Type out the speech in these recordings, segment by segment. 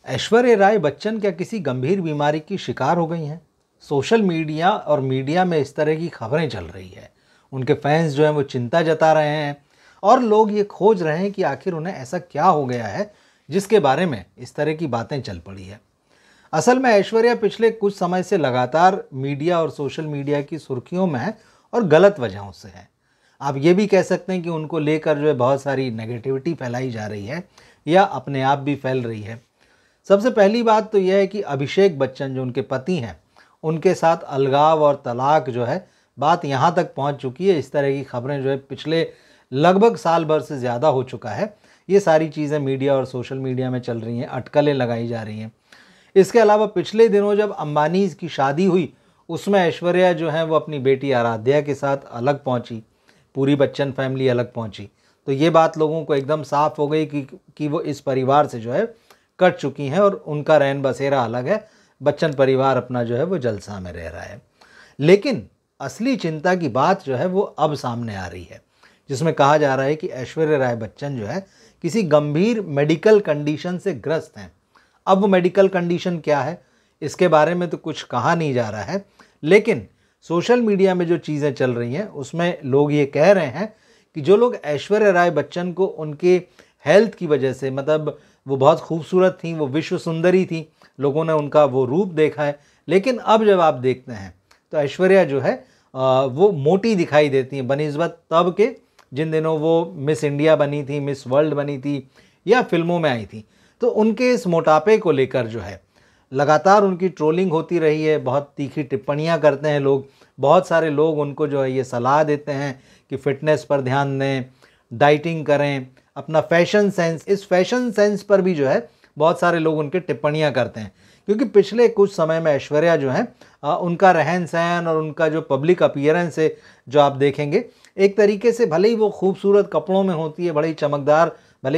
ऐश्वर्या राय बच्चन क्या किसी गंभीर बीमारी की शिकार हो गई हैं? सोशल मीडिया और मीडिया में इस तरह की खबरें चल रही है। उनके फैंस जो हैं वो चिंता जता रहे हैं और लोग ये खोज रहे हैं कि आखिर उन्हें ऐसा क्या हो गया है जिसके बारे में इस तरह की बातें चल पड़ी है। असल में ऐश्वर्या पिछले कुछ समय से लगातार मीडिया और सोशल मीडिया की सुर्खियों में है और गलत वजहों से है। आप ये भी कह सकते हैं कि उनको लेकर जो है बहुत सारी नेगेटिविटी फैलाई जा रही है या अपने आप भी फैल रही है। सबसे पहली बात तो यह है कि अभिषेक बच्चन जो उनके पति हैं, उनके साथ अलगाव और तलाक जो है बात यहाँ तक पहुँच चुकी है। इस तरह की खबरें जो है पिछले लगभग साल भर से ज़्यादा हो चुका है। ये सारी चीज़ें मीडिया और सोशल मीडिया में चल रही हैं, अटकलें लगाई जा रही हैं। इसके अलावा पिछले दिनों जब अंबानी की शादी हुई, उसमें ऐश्वर्या जो है वो अपनी बेटी आराध्या के साथ अलग पहुंची, पूरी बच्चन फैमिली अलग पहुंची। तो ये बात लोगों को एकदम साफ हो गई कि वो इस परिवार से जो है कट चुकी हैं और उनका रैन बसेरा अलग है। बच्चन परिवार अपना जो है वो जलसा में रह रहा है। लेकिन असली चिंता की बात जो है वो अब सामने आ रही है, जिसमें कहा जा रहा है कि ऐश्वर्या राय बच्चन जो है किसी गंभीर मेडिकल कंडीशन से ग्रस्त हैं। अब वो मेडिकल कंडीशन क्या है, इसके बारे में तो कुछ कहा नहीं जा रहा है, लेकिन सोशल मीडिया में जो चीज़ें चल रही हैं उसमें लोग ये कह रहे हैं कि जो लोग ऐश्वर्या राय बच्चन को उनके हेल्थ की वजह से, मतलब वो बहुत खूबसूरत थी, वो विश्व सुंदरी थी, लोगों ने उनका वो रूप देखा है, लेकिन अब जब आप देखते हैं तो ऐश्वर्या जो है वो मोटी दिखाई देती हैं बनिस्बत तब के जिन दिनों वो मिस इंडिया बनी थी, मिस वर्ल्ड बनी थी या फिल्मों में आई थी। तो उनके इस मोटापे को लेकर जो है लगातार उनकी ट्रोलिंग होती रही है। बहुत तीखी टिप्पणियां करते हैं लोग। बहुत सारे लोग उनको जो है ये सलाह देते हैं कि फिटनेस पर ध्यान दें, डाइटिंग करें, अपना फैशन सेंस, इस फैशन सेंस पर भी जो है बहुत सारे लोग उनके टिप्पणियां करते हैं। क्योंकि पिछले कुछ समय में ऐश्वर्या जो है उनका रहन सहन और उनका जो पब्लिक अपीयरेंस है, जो आप देखेंगे एक तरीके से, भले ही वो खूबसूरत कपड़ों में होती है, भले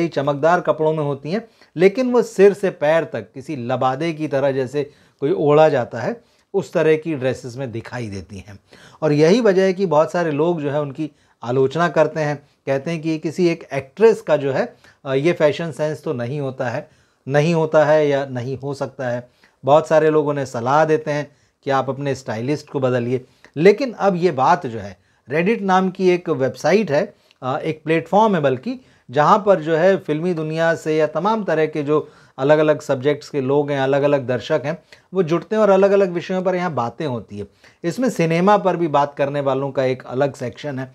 ही चमकदार कपड़ों में होती हैं, लेकिन वो सिर से पैर तक किसी लबादे की तरह जैसे कोई ओढ़ा जाता है उस तरह की ड्रेसेस में दिखाई देती हैं। और यही वजह है कि बहुत सारे लोग जो है उनकी आलोचना करते हैं, कहते हैं कि किसी एक एक्ट्रेस का जो है ये फैशन सेंस तो नहीं होता है या नहीं हो सकता है। बहुत सारे लोग उन्हें सलाह देते हैं कि आप अपने स्टाइलिस्ट को बदलिए। लेकिन अब ये बात जो है, रेडिट नाम की एक वेबसाइट है, एक प्लेटफॉर्म है बल्कि, जहाँ पर जो है फिल्मी दुनिया से या तमाम तरह के जो अलग अलग सब्जेक्ट्स के लोग हैं, अलग अलग दर्शक हैं, वो जुड़ते हैं और अलग अलग विषयों पर यहाँ बातें होती है। इसमें सिनेमा पर भी बात करने वालों का एक अलग सेक्शन है।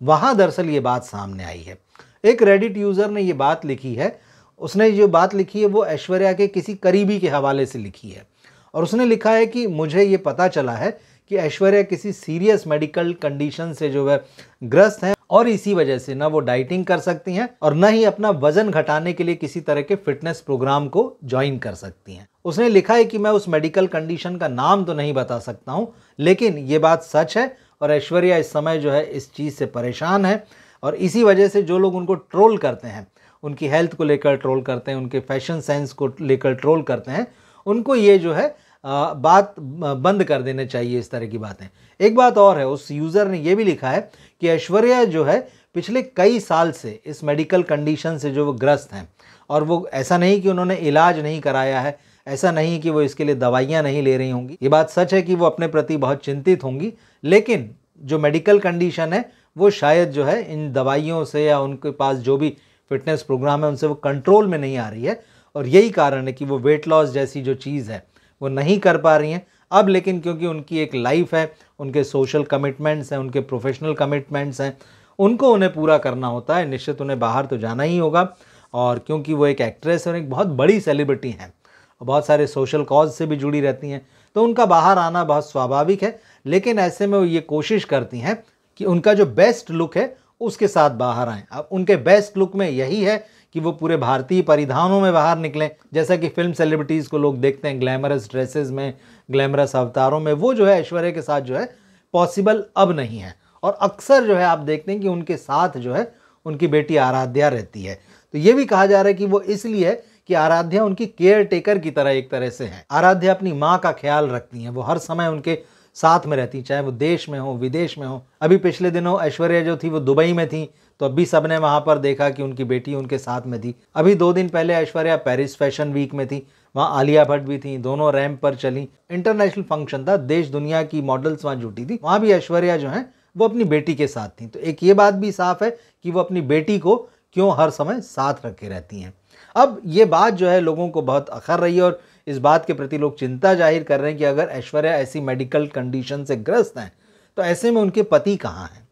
वहाँ दरअसल ये बात सामने आई है। एक रेडिट यूज़र ने ये बात लिखी है। उसने जो बात लिखी है वो ऐश्वर्या के किसी करीबी के हवाले से लिखी है और उसने लिखा है कि मुझे ये पता चला है कि ऐश्वर्या किसी सीरियस मेडिकल कंडीशन से जो है ग्रस्त हैं और इसी वजह से ना वो डाइटिंग कर सकती हैं और ना ही अपना वजन घटाने के लिए किसी तरह के फिटनेस प्रोग्राम को ज्वाइन कर सकती हैं। उसने लिखा है कि मैं उस मेडिकल कंडीशन का नाम तो नहीं बता सकता हूं, लेकिन ये बात सच है और ऐश्वर्या इस समय जो है इस चीज़ से परेशान है और इसी वजह से जो लोग उनको ट्रोल करते हैं, उनकी हेल्थ को लेकर ट्रोल करते हैं, उनके फैशन सेंस को लेकर ट्रोल करते हैं, उनको ये जो है बात बंद कर देने चाहिए इस तरह की बातें। एक बात और है, उस यूज़र ने ये भी लिखा है कि ऐश्वर्या जो है पिछले कई साल से इस मेडिकल कंडीशन से जो वो ग्रस्त हैं और वो ऐसा नहीं कि उन्होंने इलाज नहीं कराया है, ऐसा नहीं कि वो इसके लिए दवाइयाँ नहीं ले रही होंगी। ये बात सच है कि वो अपने प्रति बहुत चिंतित होंगी, लेकिन जो मेडिकल कंडीशन है वो शायद जो है इन दवाइयों से या उनके पास जो भी फिटनेस प्रोग्राम है उनसे वो कंट्रोल में नहीं आ रही है और यही कारण है कि वो वेट लॉस जैसी जो चीज़ है वो नहीं कर पा रही हैं अब। लेकिन क्योंकि उनकी एक लाइफ है, उनके सोशल कमिटमेंट्स हैं, उनके प्रोफेशनल कमिटमेंट्स हैं, उनको उन्हें पूरा करना होता है। निश्चित उन्हें बाहर तो जाना ही होगा और क्योंकि वो एक एक्ट्रेस और एक बहुत बड़ी सेलिब्रिटी हैं और बहुत सारे सोशल कॉज से भी जुड़ी रहती हैं, तो उनका बाहर आना बहुत स्वाभाविक है। लेकिन ऐसे में वो ये कोशिश करती हैं कि उनका जो बेस्ट लुक है उसके साथ बाहर आएँ। अब उनके बेस्ट लुक में यही है कि वो पूरे भारतीय परिधानों में बाहर निकलें, जैसा कि फिल्म सेलिब्रिटीज़ को लोग देखते हैं ग्लैमरस ड्रेसेस में, ग्लैमरस अवतारों में। वो जो है ऐश्वर्या के साथ जो है पॉसिबल अब नहीं है और अक्सर जो है आप देखते हैं कि उनके साथ जो है उनकी बेटी आराध्या रहती है। तो ये भी कहा जा रहा है कि वो इसलिए है कि आराध्या उनकी केयर टेकर की तरह एक तरह से है। आराध्या अपनी माँ का ख्याल रखती हैं, वो हर समय उनके साथ में रहती, चाहे वो देश में हो विदेश में हो। अभी पिछले दिनों ऐश्वर्या जो थी वो दुबई में थी, तो अभी सबने वहाँ पर देखा कि उनकी बेटी उनके साथ में थी। अभी 2 दिन पहले ऐश्वर्या पेरिस फैशन वीक में थी, वहाँ आलिया भट्ट भी थी, दोनों रैंप पर चली। इंटरनेशनल फंक्शन था, देश दुनिया की मॉडल्स वहाँ जुटी थी, वहाँ भी ऐश्वर्या जो है वो अपनी बेटी के साथ थी। तो एक ये बात भी साफ है कि वो अपनी बेटी को क्यों हर समय साथ रखे रहती हैं। अब ये बात जो है लोगों को बहुत अखर रही है और इस बात के प्रति लोग चिंता जाहिर कर रहे हैं कि अगर ऐश्वर्या ऐसी मेडिकल कंडीशन से ग्रस्त हैं तो ऐसे में उनके पति कहाँ हैं,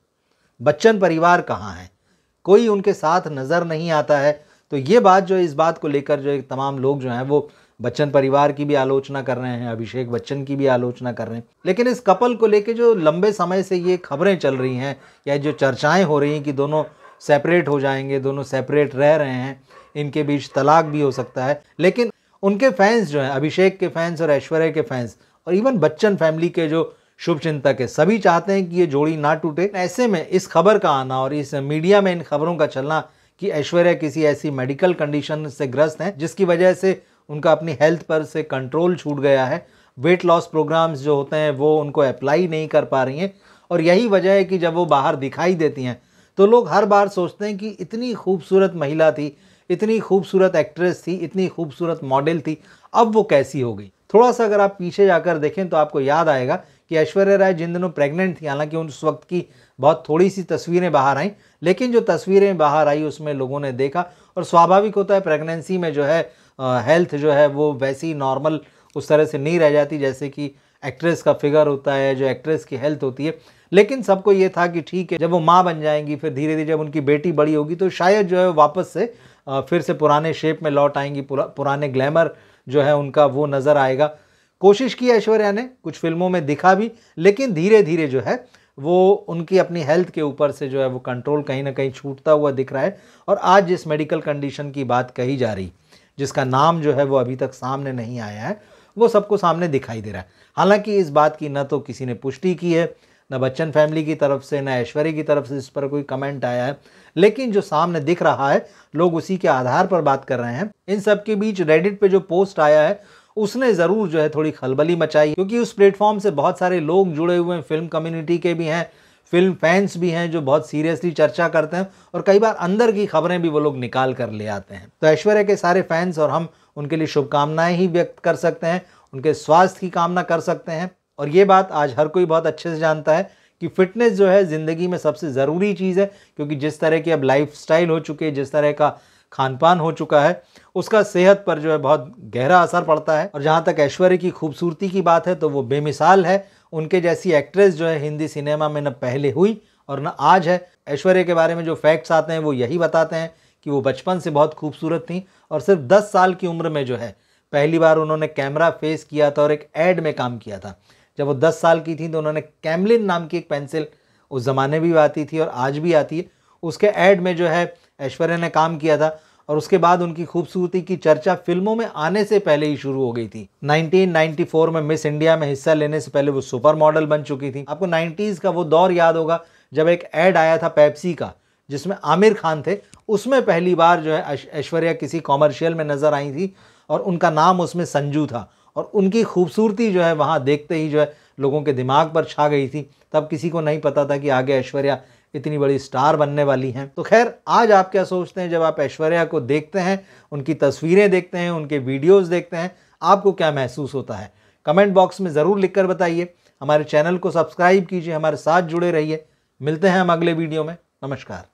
बच्चन परिवार कहाँ है, कोई उनके साथ नज़र नहीं आता है। तो ये बात जो है, इस बात को लेकर जो है तमाम लोग जो हैं वो बच्चन परिवार की भी आलोचना कर रहे हैं, अभिषेक बच्चन की भी आलोचना कर रहे हैं। लेकिन इस कपल को लेकर जो लंबे समय से ये खबरें चल रही हैं या जो चर्चाएं हो रही हैं कि दोनों सेपरेट हो जाएंगे, दोनों सेपरेट रह रहे हैं, इनके बीच तलाक भी हो सकता है, लेकिन उनके फैंस जो हैं, अभिषेक के फैंस और ऐश्वर्या के फैंस और इवन बच्चन फैमिली के जो शुभचिंतक है, सभी चाहते हैं कि ये जोड़ी ना टूटे। ऐसे में इस खबर का आना और इस मीडिया में इन खबरों का चलना कि ऐश्वर्या किसी ऐसी मेडिकल कंडीशन से ग्रस्त हैं जिसकी वजह से उनका अपनी हेल्थ पर से कंट्रोल छूट गया है, वेट लॉस प्रोग्राम्स जो होते हैं वो उनको अप्लाई नहीं कर पा रही हैं, और यही वजह है कि जब वो बाहर दिखाई देती हैं तो लोग हर बार सोचते हैं कि इतनी खूबसूरत महिला थी, इतनी खूबसूरत एक्ट्रेस थी, इतनी खूबसूरत मॉडल थी, अब वो कैसी हो गई। थोड़ा सा अगर आप पीछे जाकर देखें तो आपको याद आएगा कि ऐश्वर्या राय जिन दिनों प्रेग्नेंट थी, हालांकि उस वक्त की बहुत थोड़ी सी तस्वीरें बाहर आई, लेकिन जो तस्वीरें बाहर आई उसमें लोगों ने देखा, और स्वाभाविक होता है प्रेगनेंसी में जो है हेल्थ जो है वो वैसी नॉर्मल उस तरह से नहीं रह जाती जैसे कि एक्ट्रेस का फिगर होता है, जो एक्ट्रेस की हेल्थ होती है। लेकिन सबको ये था कि ठीक है, जब वो माँ बन जाएंगी, फिर धीरे धीरे जब उनकी बेटी बड़ी होगी तो शायद जो है वापस से फिर से पुराने शेप में लौट आएंगी, पुराने ग्लैमर जो है उनका वो नज़र आएगा। कोशिश की ऐश्वर्या ने, कुछ फिल्मों में दिखा भी, लेकिन धीरे धीरे जो है वो उनकी अपनी हेल्थ के ऊपर से जो है वो कंट्रोल कहीं ना कहीं छूटता हुआ दिख रहा है। और आज जिस मेडिकल कंडीशन की बात कही जा रही, जिसका नाम जो है वो अभी तक सामने नहीं आया है, वो सबको सामने दिखाई दे रहा है। हालांकि इस बात की न तो किसी ने पुष्टि की है, न बच्चन फैमिली की तरफ से, न ऐश्वर्या की तरफ से इस पर कोई कमेंट आया है, लेकिन जो सामने दिख रहा है लोग उसी के आधार पर बात कर रहे हैं। इन सब के बीच रेडिट पे जो पोस्ट आया है उसने ज़रूर जो है थोड़ी खलबली मचाई, क्योंकि उस प्लेटफॉर्म से बहुत सारे लोग जुड़े हुए हैं, फिल्म कम्युनिटी के भी हैं, फिल्म फैंस भी हैं जो बहुत सीरियसली चर्चा करते हैं, और कई बार अंदर की खबरें भी वो लोग निकाल कर ले आते हैं। तो ऐश्वर्या के सारे फैंस और हम उनके लिए शुभकामनाएं ही व्यक्त कर सकते हैं, उनके स्वास्थ्य की कामना कर सकते हैं। और ये बात आज हर कोई बहुत अच्छे से जानता है कि फिटनेस जो है ज़िंदगी में सबसे ज़रूरी चीज़ है, क्योंकि जिस तरह की अब लाइफस्टाइल हो चुकी है, जिस तरह का खान पान हो चुका है, उसका सेहत पर जो है बहुत गहरा असर पड़ता है। और जहाँ तक ऐश्वर्या की खूबसूरती की बात है तो वो बेमिसाल है, उनके जैसी एक्ट्रेस जो है हिंदी सिनेमा में न पहले हुई और न आज है। ऐश्वर्या के बारे में जो फैक्ट्स आते हैं वो यही बताते हैं कि वो बचपन से बहुत खूबसूरत थी, और सिर्फ 10 साल की उम्र में जो है पहली बार उन्होंने कैमरा फेस किया था और एक ऐड में काम किया था। जब वो 10 साल की थी तो उन्होंने कैमलिन नाम की एक पेंसिल, उस ज़माने भी आती थी और आज भी आती है, उसके ऐड में जो है ऐश्वर्या ने काम किया था। और उसके बाद उनकी खूबसूरती की चर्चा फिल्मों में आने से पहले ही शुरू हो गई थी। 1994 में मिस इंडिया में हिस्सा लेने से पहले वो सुपर मॉडल बन चुकी थी। आपको 90s का वो दौर याद होगा जब एक ऐड आया था पेप्सी का जिसमें आमिर खान थे, उसमें पहली बार जो है ऐश्वर्या किसी कॉमर्शियल में नज़र आई थी और उनका नाम उसमें संजू था, और उनकी खूबसूरती जो है वहाँ देखते ही जो है लोगों के दिमाग पर छा गई थी। तब किसी को नहीं पता था कि आगे ऐश्वर्या इतनी बड़ी स्टार बनने वाली हैं। तो खैर, आज आप क्या सोचते हैं जब आप ऐश्वर्या को देखते हैं, उनकी तस्वीरें देखते हैं, उनके वीडियोस देखते हैं, आपको क्या महसूस होता है? कमेंट बॉक्स में ज़रूर लिखकर बताइए। हमारे चैनल को सब्सक्राइब कीजिए, हमारे साथ जुड़े रहिए। मिलते हैं हम अगले वीडियो में। नमस्कार।